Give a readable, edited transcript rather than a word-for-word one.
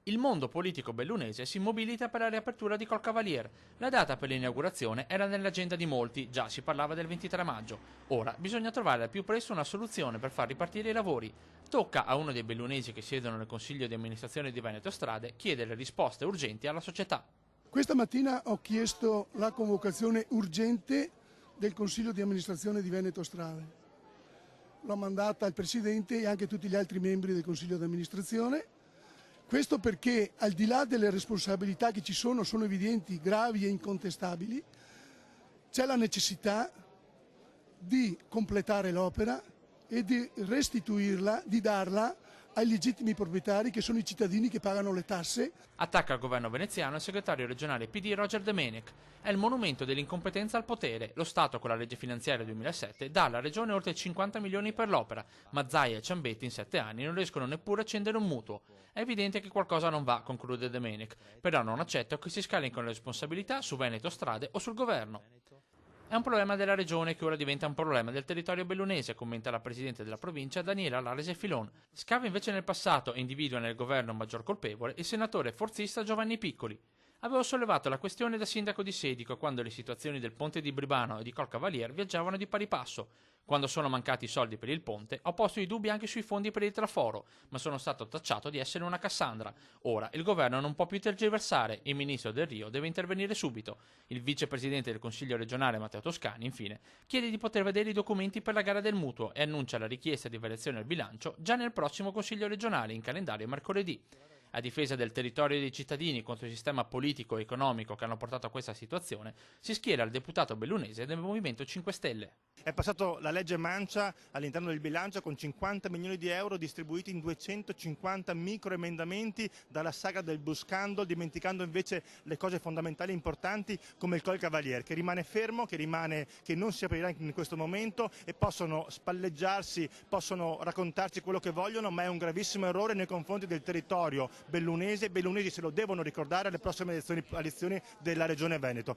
Il mondo politico bellunese si mobilita per la riapertura di Colcavalier. La data per l'inaugurazione era nell'agenda di molti, già si parlava del 23 maggio. Ora bisogna trovare al più presto una soluzione per far ripartire i lavori. Tocca a uno dei bellunesi che siedono nel consiglio di amministrazione di Veneto Strade chiedere risposte urgenti alla società. Questa mattina ho chiesto la convocazione urgente del consiglio di amministrazione di Veneto Strade. L'ho mandata al presidente e anche a tutti gli altri membri del consiglio di amministrazione. Questo perché, al di là delle responsabilità che ci sono evidenti, gravi e incontestabili, c'è la necessità di completare l'opera e di restituirla, di darla ai legittimi proprietari che sono i cittadini che pagano le tasse. Attacca il governo veneziano il segretario regionale PD Roger Domenech. È il monumento dell'incompetenza al potere. Lo Stato con la legge finanziaria 2007 dà alla regione oltre 50 milioni per l'opera, ma Zaia e Ciambetti in 7 anni non riescono neppure a accendere un mutuo. È evidente che qualcosa non va, conclude Domenech, però non accetta che si scarichino le responsabilità su Veneto Strade o sul governo. È un problema della regione che ora diventa un problema del territorio bellunese, commenta la presidente della provincia Daniela Larese Filon. Scava invece nel passato e individua nel governo un maggior colpevole il senatore forzista Giovanni Piccoli. Avevo sollevato la questione da sindaco di Sedico quando le situazioni del ponte di Bribano e di Colcavalier viaggiavano di pari passo. Quando sono mancati i soldi per il ponte, ho posto i dubbi anche sui fondi per il traforo, ma sono stato tacciato di essere una Cassandra. Ora il governo non può più tergiversare, il ministro Del Rio deve intervenire subito. Il vicepresidente del Consiglio regionale Matteo Toscani, infine, chiede di poter vedere i documenti per la gara del mutuo e annuncia la richiesta di variazione al bilancio già nel prossimo Consiglio regionale in calendario mercoledì. A difesa del territorio e dei cittadini contro il sistema politico e economico che hanno portato a questa situazione, si schiera il deputato bellunese del Movimento 5 Stelle. È passato la legge Mancia all'interno del bilancio con 50 milioni di euro distribuiti in 250 microemendamenti dalla saga del bus scandal, dimenticando invece le cose fondamentali e importanti come il Colcavalier, che rimane fermo, che non si aprirà in questo momento e possono spalleggiarsi, possono raccontarci quello che vogliono, ma è un gravissimo errore nei confronti del territorio bellunese. I bellunesi se lo devono ricordare alle prossime elezioni della Regione Veneto.